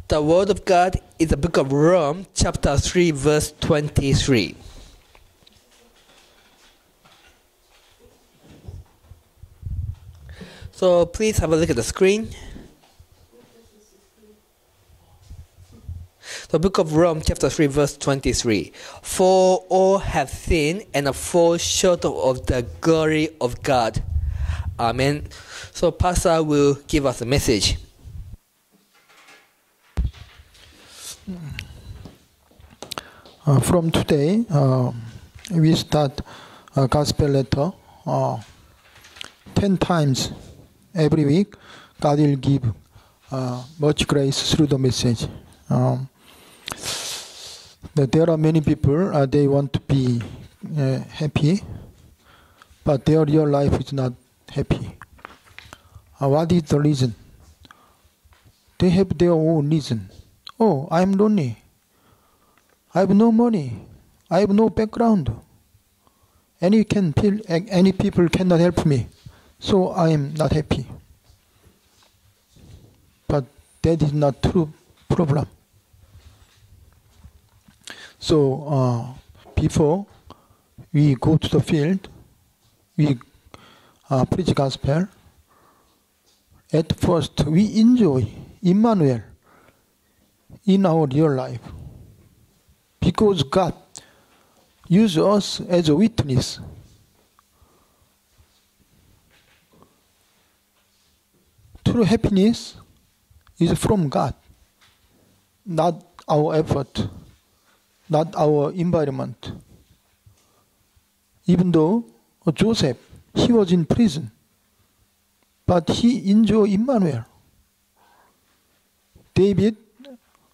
The Word of God is the book of Rome, chapter 3, verse 23. So please have a look at the screen. The book of Rome, chapter 3, verse 23. For all have sinned and fall short of the glory of God. Amen. So Pastor will give us a message. From today, we start a gospel letter 10 times every week. God will give much grace through the message. There are many people, they want to be happy, but their real life is not happy. What is the reason? They have their own reason. Oh, I'm lonely. I have no money. I have no background. Any people cannot help me, so I am not happy. But that is not true problem. So before we go to the field, we preach gospel. At first, we enjoy Emmanuel in our real life. Because God uses us as a witness. True happiness is from God, not our effort, not our environment. Even though Joseph, he was in prison, but he enjoyed Emmanuel. David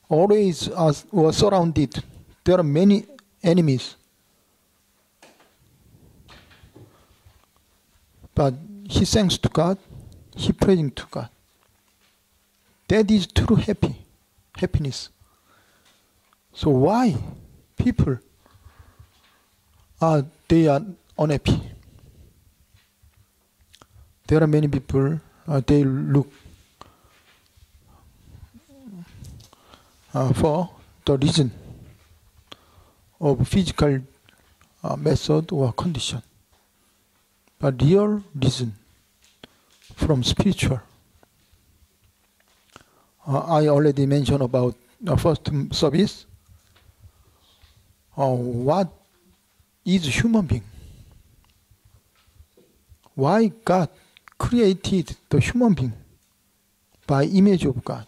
always was surrounded. There are many enemies. But he thanks to God, he praying to God. That is true happiness. So why people they are unhappy? There are many people, they look for the reason of physical method or condition, but real reason from spiritual. I already mentioned about the first service. What is human being? Why God created the human being by image of God?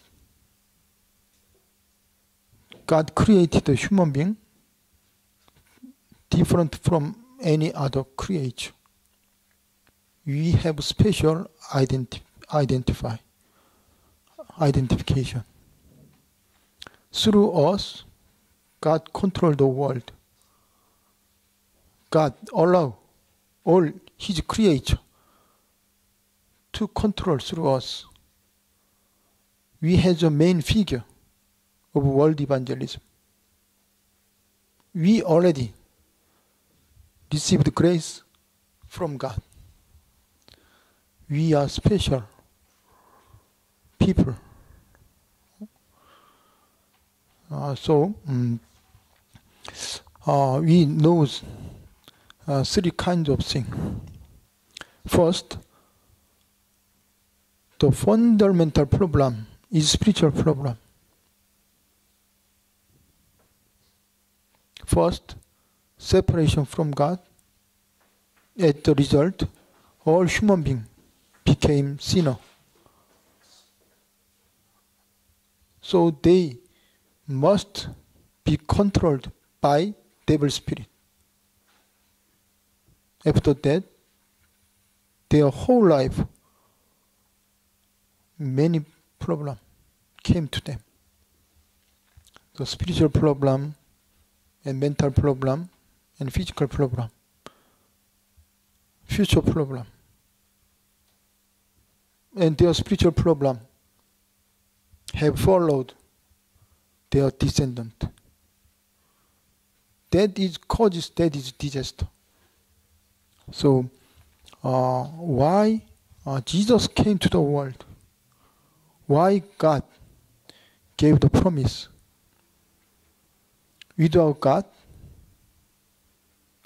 God created the human being different from any other creature. We have special identification. Through us, God controls the world. God allows all His creatures to control through us. We have the main figure of world evangelism. We already received grace from God. We are special people. We know three kinds of things. First, the fundamental problem is spiritual problem. First, separation from God. As the result, all human beings became sinner. So they must be controlled by devil spirit. After that, their whole life, many problems came to them. The spiritual problem, and mental problem, and physical problem, future problem, and their spiritual problem have followed their descendant. That is disaster. So, why Jesus came to the world? Why God gave the promise. Without God,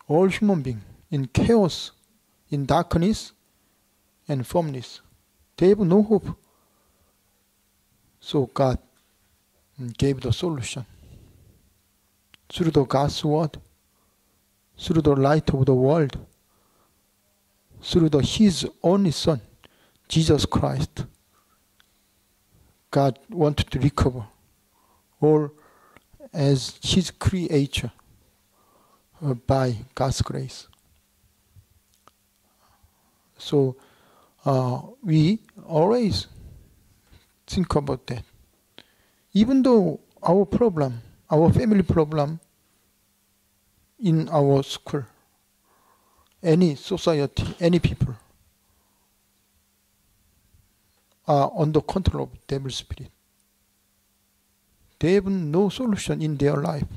all human beings in chaos, in darkness, and formless, they have no hope. So God gave the solution through the God's word, through the light of the world, through His only Son, Jesus Christ. God wanted to recover all as His creature by God's grace. So we always think about that. Even though our problem, our family problem, in our school, any society, any people, are under control of devil spirit. They have no solution in their life.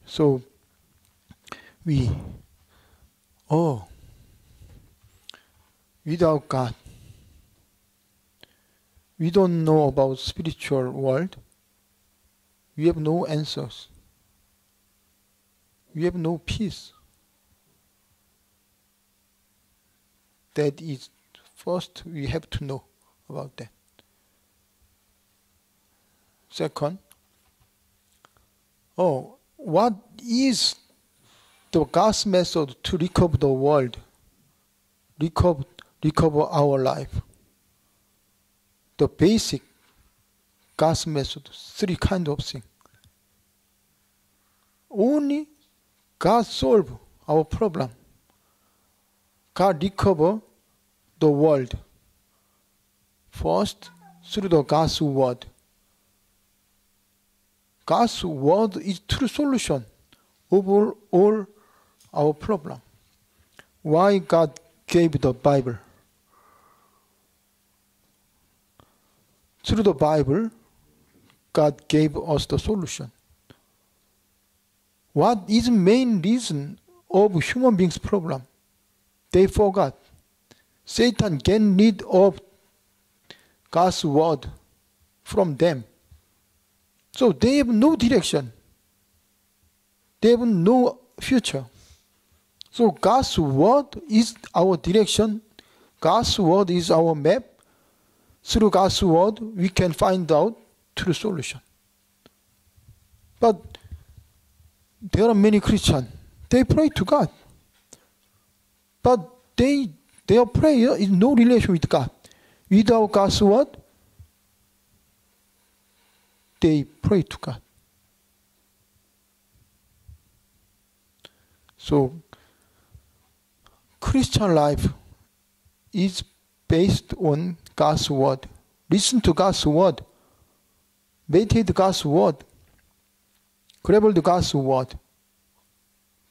So without God, we don't know about spiritual world. We have no answers. We have no peace. That is, first we have to know about that. Second, what is the God's method to recover the world, recover our life? The basic God's method, three kinds of things. Only God solve our problem. God recover the world. First, through the God's word. God's word is true solution over all our problem. Why God gave the Bible? Through the Bible, God gave us the solution. What is the main reason of human beings' problem? They forgot. Satan get rid of God's word from them. So they have no direction. They have no future. So God's word is our direction. God's word is our map. Through God's word, we can find out true solution. But there are many Christians. They pray to God. But their prayer is no relation with God. Without God's word, they pray to God. So, Christian life is based on God's word. Listen to God's word. Meditate God's word. Grab God's word.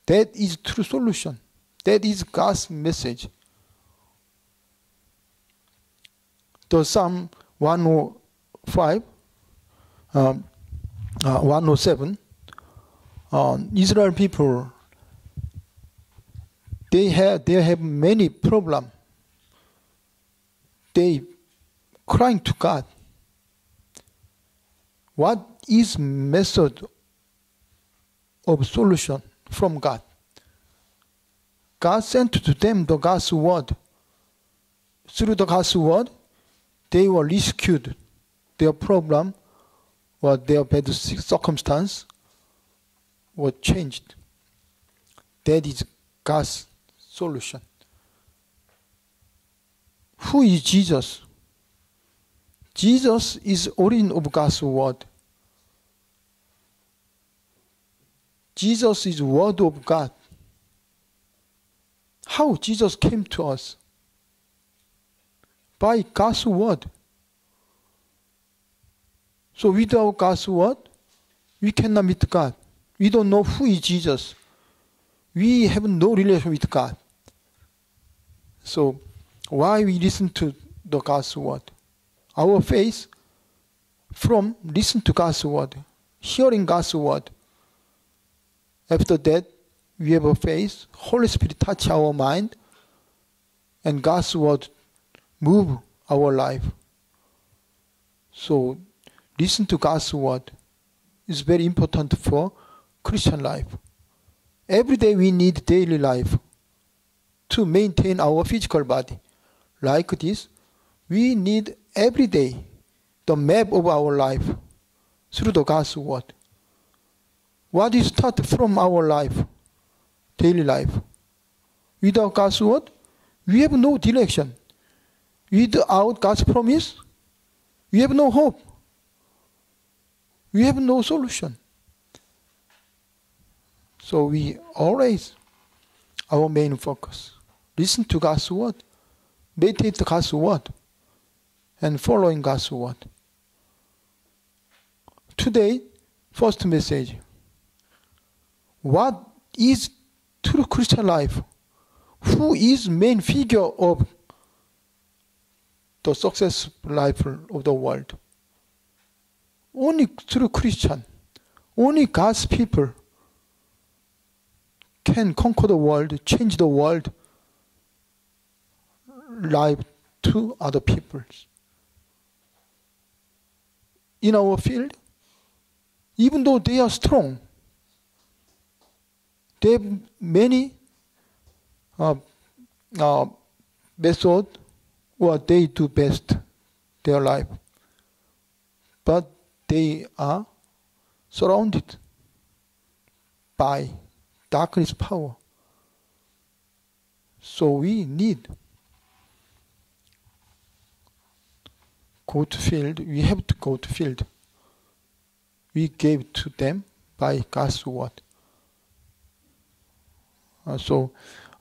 That is true solution. That is God's message. The Psalm 105, 107, Israel people, they have many problems. They crying to God. What is method of solution from God? God sent to them the God's word. Through the God's word, they were rescued. Their problem or their bad circumstance was changed. That is God's solution. Who is Jesus? Jesus is origin of God's word. Jesus is word of God. How Jesus came to us? By God's word. So without God's word, we cannot meet God. We don't know who is Jesus. We have no relation with God. So why we listen to the God's word? Our faith from listen to God's word, hearing God's word. After that, we have a faith. Holy Spirit touch our mind, and God's word move our life. So listen to God's word. It's very important for Christian life. Every day we need daily life to maintain our physical body. Like this, we need every day the map of our life through the God's word. What is start from our life, daily life? Without God's word, we have no direction. Without God's promise, we have no hope. We have no solution. So we always, our main focus, listen to God's word, meditate God's word, and following God's word. Today, first message. What is true Christian life? Who is main figure of the successful life of the world? Only true Christian, only God's people can conquer the world, change the world, life to other peoples. In our field, even though they are strong, they have many methods what they do best, their life. But they are surrounded by darkness power. So we need go to field. We have to go to field. We gave to them by God's word. So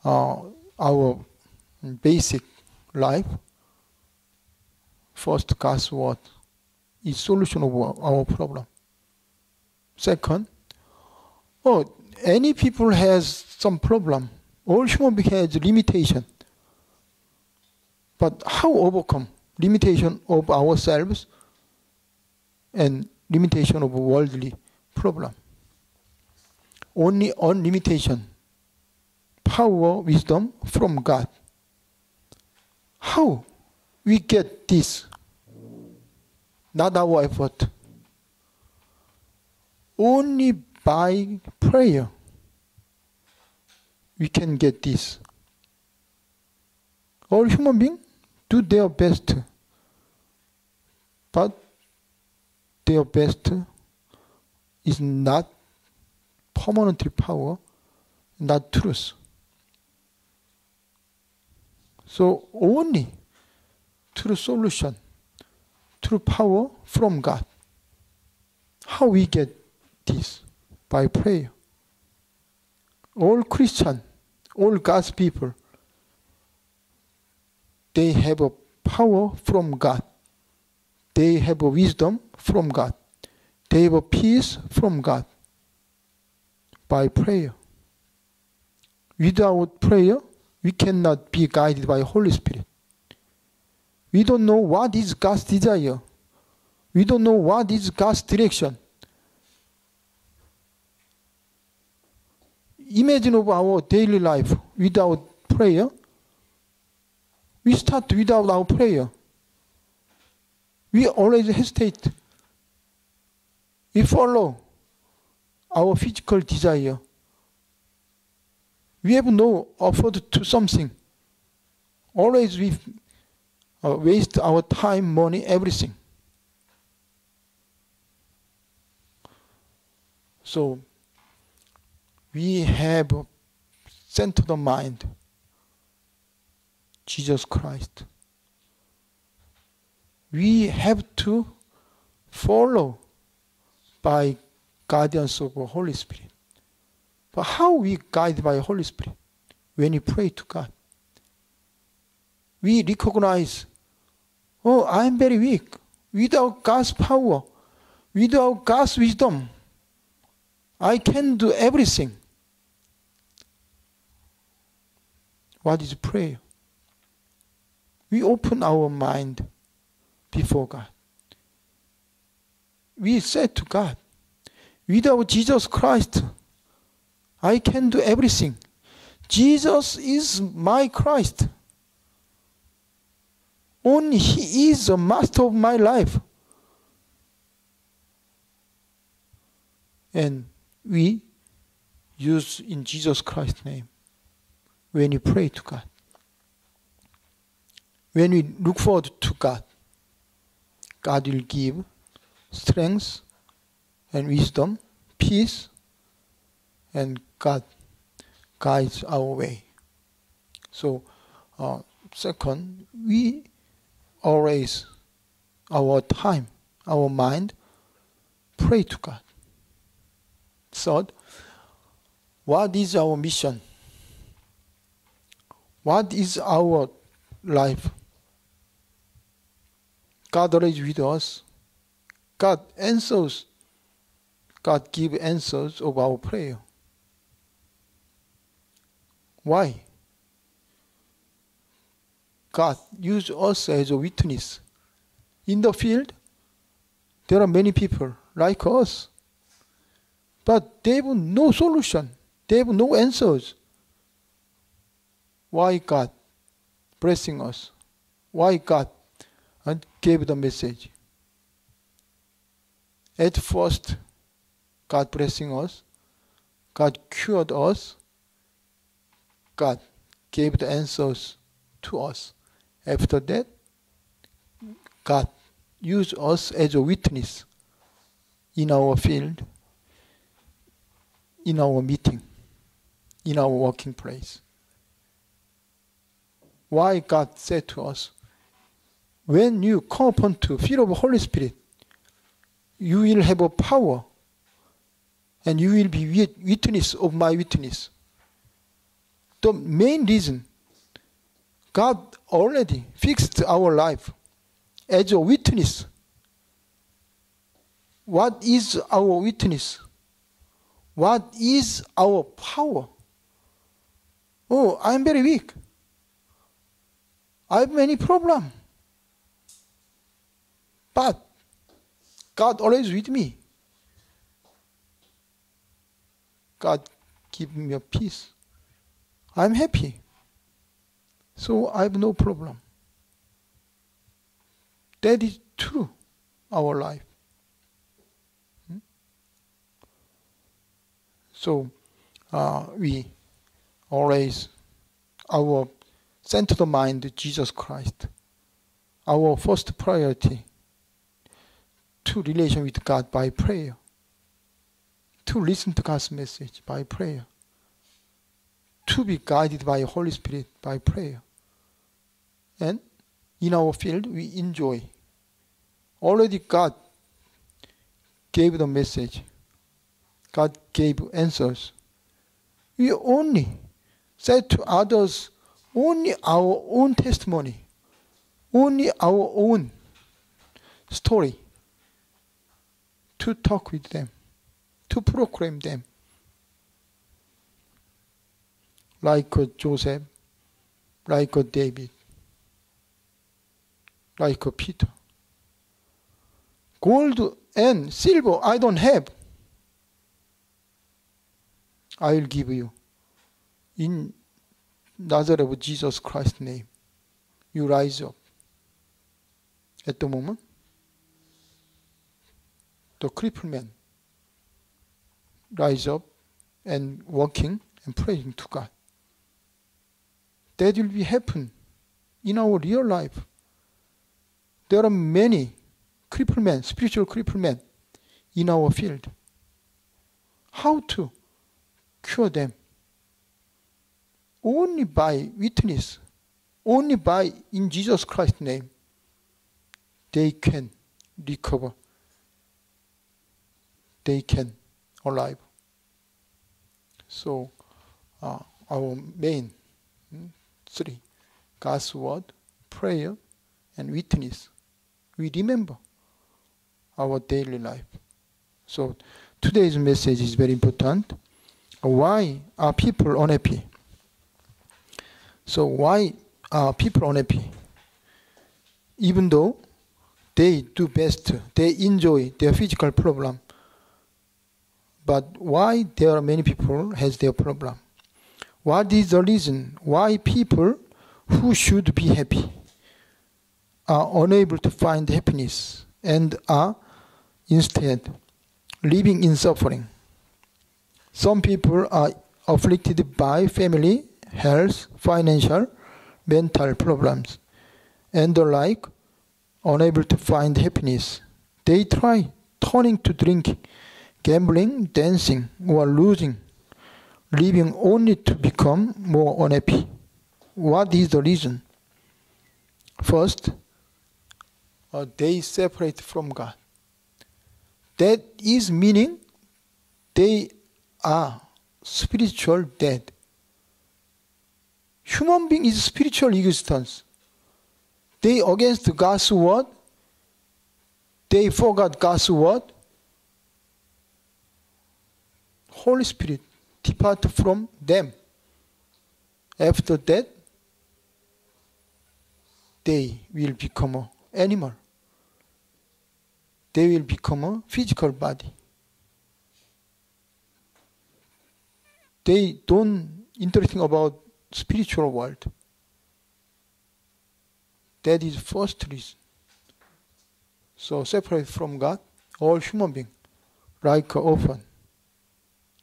our basic life, first God's word is solution of our problem. Second, any people has some problem. All human beings has limitation. But how overcome limitation of ourselves and limitation of worldly problem? Only on limitation, power, wisdom from God. How we get this? Not our effort. Only by prayer we can get this. All human beings do their best, but their best is not permanently power, not truth. So only true solution, true power from God. How we get this? By prayer. All Christian, all God's people, they have a power from God. They have a wisdom from God. They have a peace from God. By prayer. Without prayer, we cannot be guided by Holy Spirit. We don't know what is God's desire. We don't know what is God's direction. Imagine of our daily life without prayer. We start without our prayer. We always hesitate. We follow our physical desire. We have no effort to something. Always we waste our time, money, everything. So we have centered mind, Jesus Christ. We have to follow by guidance of the Holy Spirit. But how we guide by Holy Spirit? When we pray to God. We recognize, I am very weak. Without God's power, without God's wisdom, I can do everything. What is prayer? We open our mind before God. We said to God, without Jesus Christ, I can do everything. Jesus is my Christ. Only He is the master of my life. And we use in Jesus Christ's name when we pray to God. When we look forward to God, God will give strength and wisdom, peace, and God guides our way. So, second, we always, our time, our mind, pray to God. Third, what is our mission? What is our life? God always with us. God answers. God gives answers of our prayer. Why? God used us as a witness. In the field, there are many people like us, but they have no solution. They have no answers. Why God blessing us? Why God gave the message? At first, God blessing us. God cured us. God gave the answers to us. After that, God used us as a witness in our field, in our meeting, in our working place. Why God said to us, when you come upon to feel of the Holy Spirit, you will have a power and you will be witness of my witness. The main reason, God already fixed our life as a witness. What is our witness? What is our power? Oh, I'm very weak. I have many problems. But God always with me. God give me a peace. I'm happy. So I have no problem. That is true, our life. So we always, our centered mind, Jesus Christ. Our first priority to relation with God by prayer. To listen to God's message by prayer. To be guided by the Holy Spirit by prayer. And in our field, we enjoy. Already God gave the message. God gave answers. We only said to others only our own testimony, only our own story, to talk with them, to proclaim them. Like Joseph, like David, like Peter. Gold and silver I don't have. I will give you. In Nazareth of Jesus Christ's name, you rise up. At the moment, the crippled man rise up and walking and praying to God. That will be happen in our real life. There are many crippled men, spiritual crippled men in our field. How to cure them? Only by witness, only by in Jesus Christ's name, they can recover. They can alive. So our main three, God's word, prayer, and witness. We remember our daily life. So today's message is very important. Why are people unhappy? So why are people unhappy? Even though they do best, they enjoy their physical problem, but why there are many people has their problem? What is the reason why people who should be happy are unable to find happiness and are instead living in suffering? Some people are afflicted by family, health, financial, mental problems, and the like, unable to find happiness. They try turning to drinking, gambling, dancing, or losing, living only to become more unhappy. What is the reason? First, they separate from God. That is meaning they are spiritual dead. Human being is spiritual existence. They against God's word. They forgot God's word. Holy Spirit depart from them. After that, they will become an animal. They will become a physical body. They don't interesting about spiritual world. That is first reason. So separate from God, all human beings, like an orphan,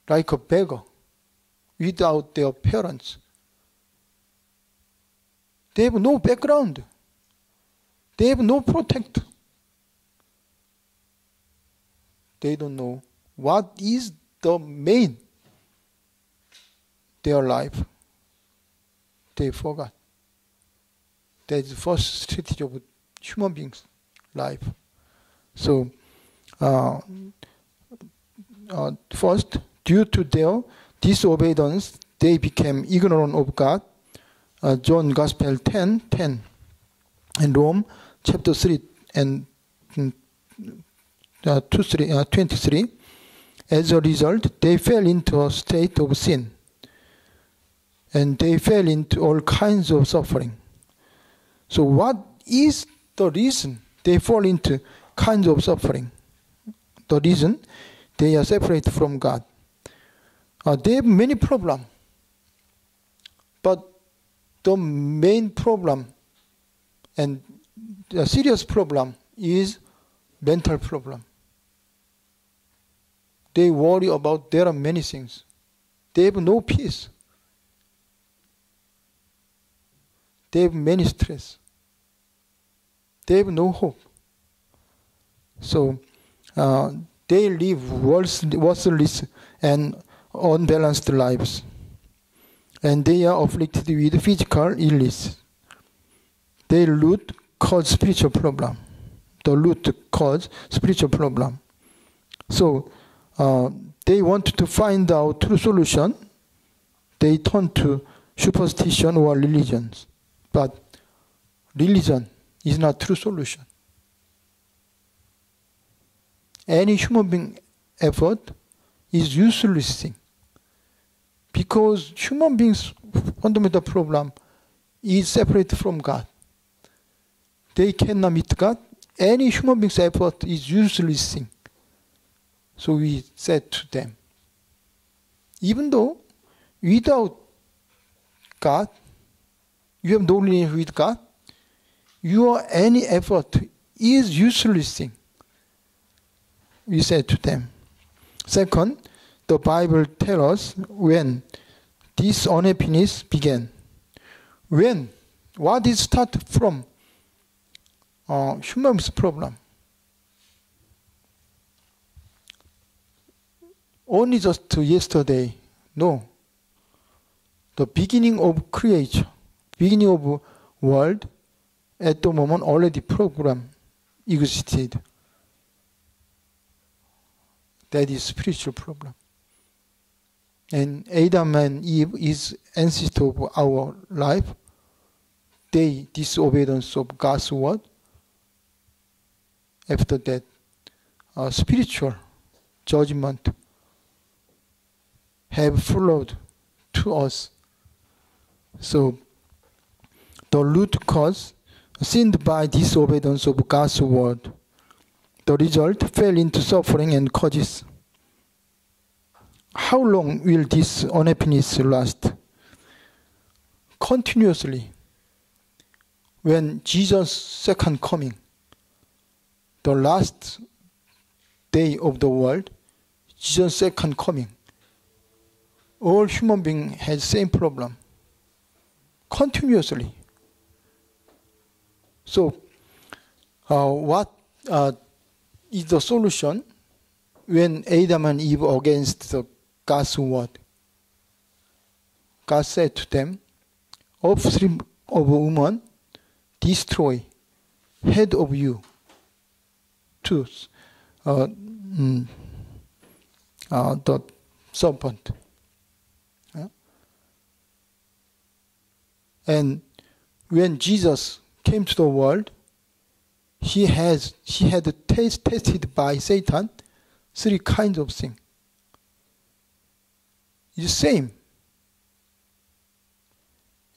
like a beggar, without their parents. They have no background. They have no protector. They don't know what is the main their life. They forgot. That is the first strategy of human beings' life. So, first, due to their disobedience, they became ignorant of God. John Gospel 10:10, and Rome chapter 3 and 23. As a result, they fell into a state of sin, and they fell into all kinds of suffering. So what is the reason they fall into kinds of suffering? The reason they are separated from God. They have many problems, but the main problem and the serious problem is mental problem. They worry about there are many things. They have no peace. They have many stress. They have no hope. So they live worthless and unbalanced lives. And they are afflicted with physical illness. Their root cause spiritual problem. The root cause spiritual problem. So they want to find out true solution. They turn to superstition or religions. But religion is not true solution. Any human being effort is useless thing. Because human beings' fundamental problem is separate from God. They cannot meet God. Any human being's effort is useless thing. So we said to them, even though without God, you have no relationship with God, your any effort is useless thing. We said to them. Second, the Bible tells us when this unhappiness began. When? What did it start from? Human's problem. Only just yesterday. No. The beginning of creation, beginning of world, at the moment already program existed. That is spiritual problem. And Adam and Eve is ancestor of our life. They disobedience of God's word. After that, spiritual judgment have followed to us. So the root cause sinned by disobedience of God's word. The result fell into suffering and causes. How long will this unhappiness last? Continuously. When Jesus' second coming, the last day of the world, Jesus' second coming, all human beings have same problem continuously. So, what is the solution when Adam and Eve against the God's word? God said to them, offspring of a woman, destroy, head of you, to the serpent. And when Jesus came to the world, he had tested by Satan 3 kinds of things. It's the same.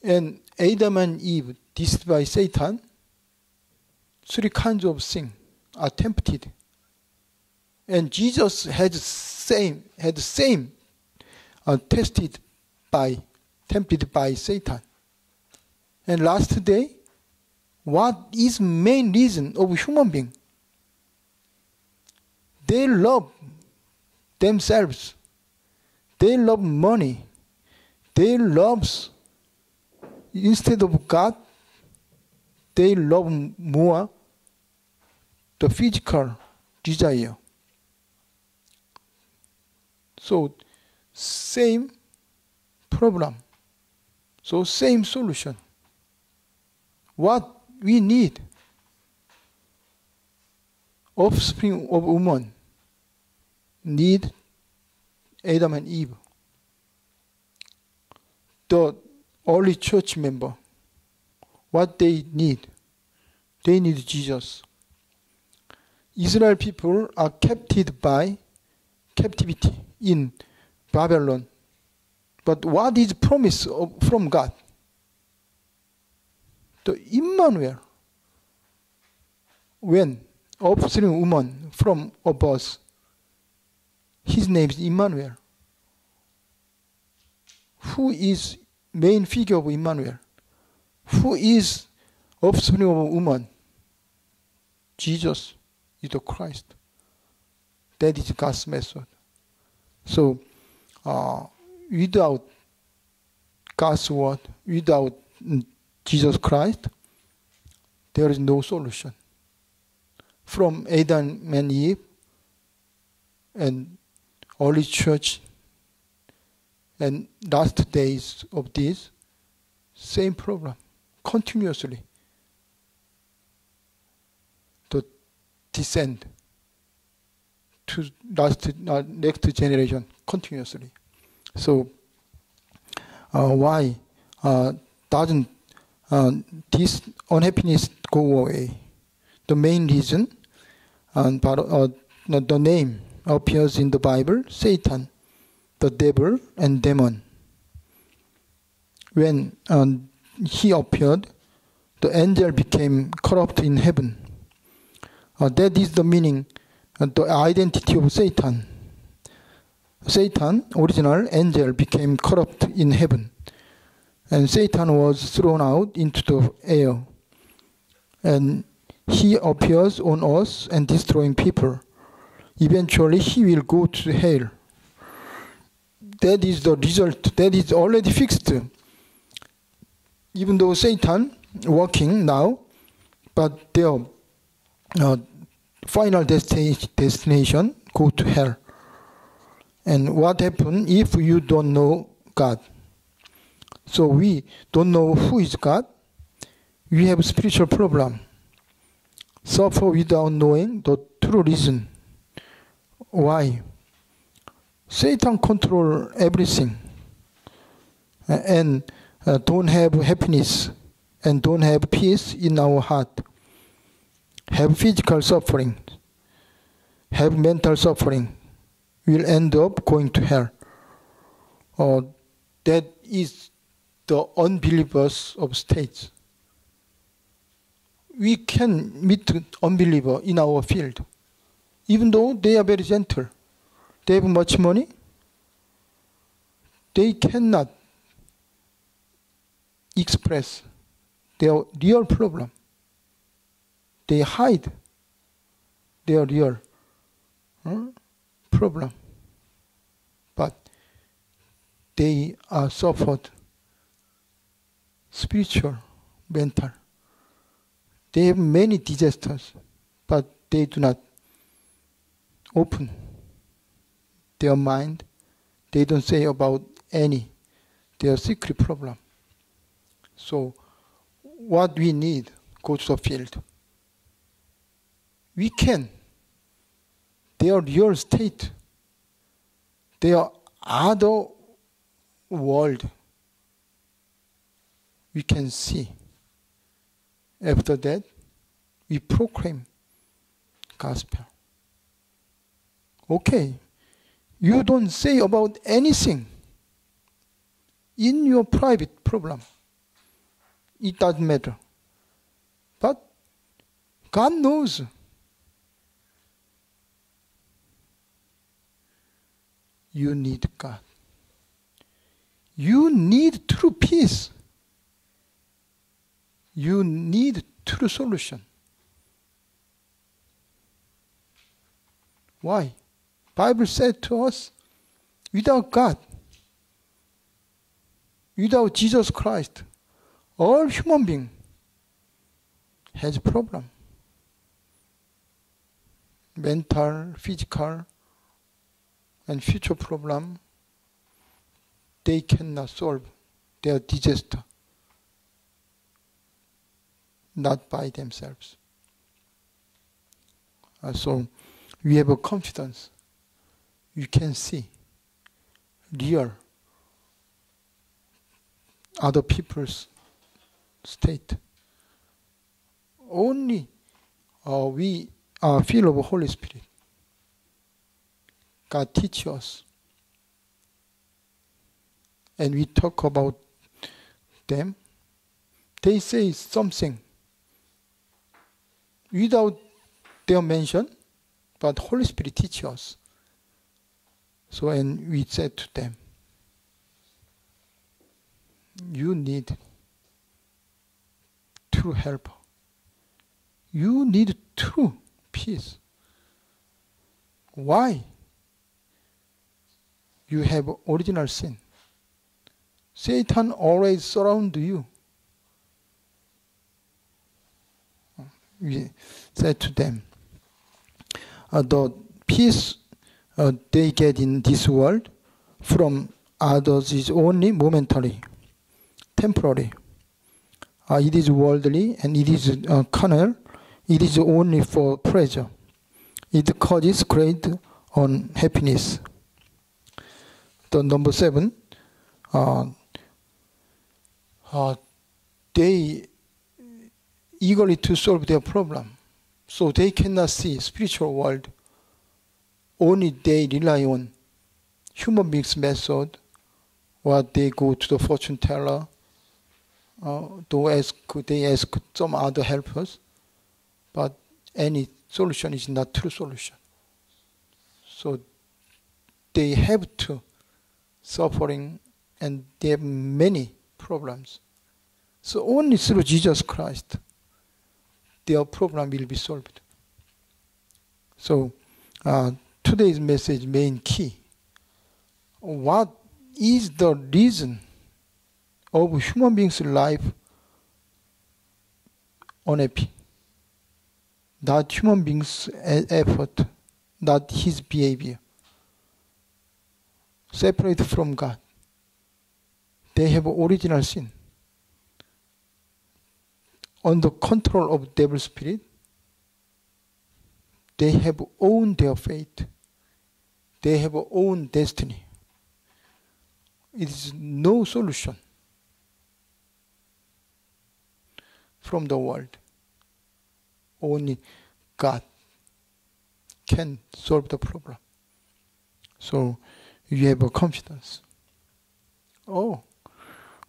And Adam and Eve, tested by Satan, 3 kinds of things are tempted. And Jesus had the same tempted by Satan. And last day, what is main reason of human being? They love themselves. They love money. They love, instead of God, they love more the physical desire. So, same problem. So, same solution. What we need, offspring of woman, need Adam and Eve. The early church member, what they need Jesus. Israel people are captive by captivity in Babylon. But what is promise from God? The Emmanuel. When offspring woman from a birth, his name is Emmanuel. Who is main figure of Emmanuel? Who is offspring of a woman? Jesus is the Christ. That is God's method. So, without God's word, without Jesus Christ, there is no solution. From Adam and Eve and early church and last days of this, same problem, continuously to descend to next generation continuously. So why doesn't this unhappiness go away? The main reason, the name appears in the Bible, Satan, the devil and demon. When he appeared, the angel became corrupt in heaven. That is the meaning, the identity of Satan. Satan, original angel, became corrupt in heaven. And Satan was thrown out into the air. And he appears on earth and destroying people. Eventually, he will go to hell. That is the result. That is already fixed. Even though Satan working now, but their final destination go to hell. And what happens if you don't know God? So we don't know who is God. We have spiritual problem. Suffer without knowing the true reason. Why? Satan control everything and don't have happiness and don't have peace in our heart. Have physical suffering, have mental suffering, will end up going to hell. That is the unbelievers of states. We can meet unbeliever in our field, even though they are very gentle. They have much money. They cannot express their real problem. They hide their real problem. But they are suffered spiritual, mental. They have many disasters, but they do not open their mind. They don't say about any their secret problem. So what we need, go to the field. We can. Their real state, their other world, we can see. After that, we proclaim gospel. Okay, you don't say about anything in your private problem. It doesn't matter. But God knows. You need God. You need true peace. You need true solution. Why? Bible said to us, without God, without Jesus Christ, all human being has a problem. Mental, physical, and future problem, they cannot solve their disaster. Not by themselves. So we have a confidence. You can see real other people's state. Only we are filled with Holy Spirit. God teaches us. And we talk about them. They say something without their mention, but Holy Spirit teaches us. So, and we said to them, you need true help. You need true peace. Why? You have original sin. Satan always surrounds you. We said to them, the peace they get in this world from others is only momentary, temporary. It is worldly and it is carnal. It is only for pleasure. It causes great unhappiness. The number 7, they eagerly to solve their problem. So they cannot see spiritual world. Only they rely on human beings' method, or they go to the fortune teller, they ask some other helpers, but any solution is not true solution. So they have to suffering and they have many problems. So only through Jesus Christ their problem will be solved. So today's message main key. What is the reason of human beings' life unhappy? Not human beings' effort, not his behavior. Separated from God. They have original sin. Under control of devil spirit, they have owned their fate. They have own destiny. It is no solution from the world. Only God can solve the problem. So you have a confidence. Oh,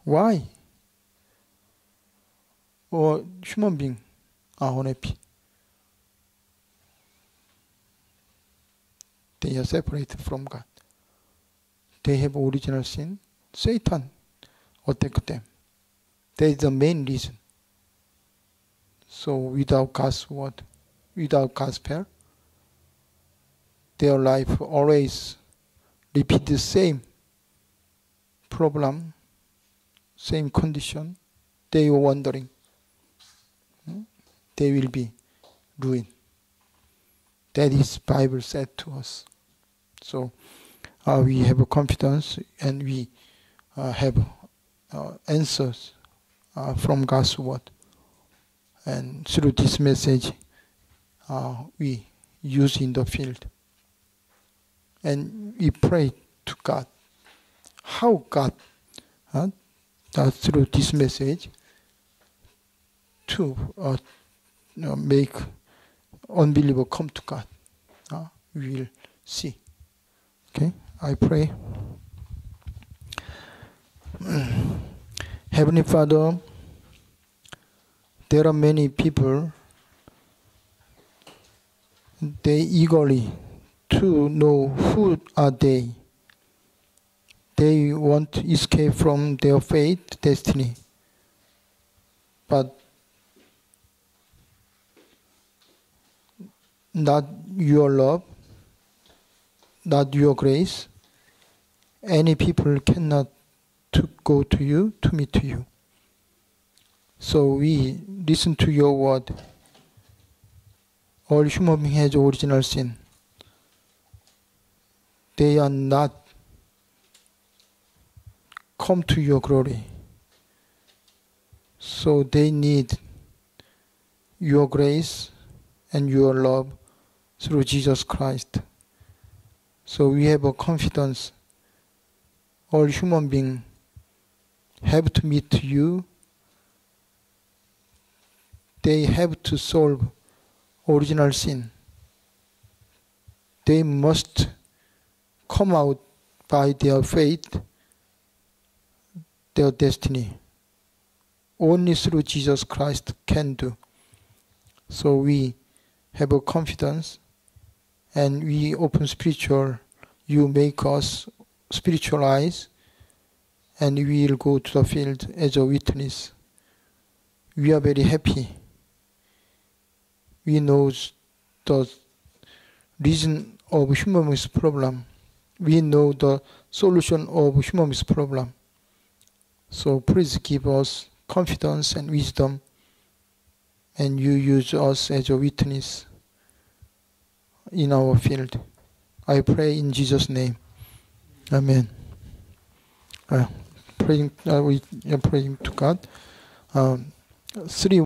why? Or human beings are unhappy. They are separated from God. They have original sin. Satan attacked them. That is the main reason. So without God's word, without gospel, their life always repeat the same problem, same condition, they were wondering. They will be ruined. That is Bible said to us. So we have a confidence and we have answers from God's word. And through this message, we use in the field. And we pray to God. How God, through this message, to make unbeliever come to God. We will see. Okay, I pray. Heavenly Father, there are many people, they eagerly to know who are they. They want to escape from their fate, destiny. But not your love, not your grace. Any people cannot go to you, to meet you. So we listen to your word. All human beings has original sin. They are not come to your glory. So they need your grace and your love through Jesus Christ. So we have a confidence. All human beings have to meet you. They have to solve original sin. They must come out by their faith, their destiny. Only through Jesus Christ can do. So we have a confidence and we open spiritual. You make us spiritual eyes and we will go to the field as a witness. We are very happy. We know the reason of human beings' problem. We know the solution of human beings' problem. So please give us confidence and wisdom, and you use us as a witness in our field. I pray in Jesus' name. Amen. We are praying to God. 3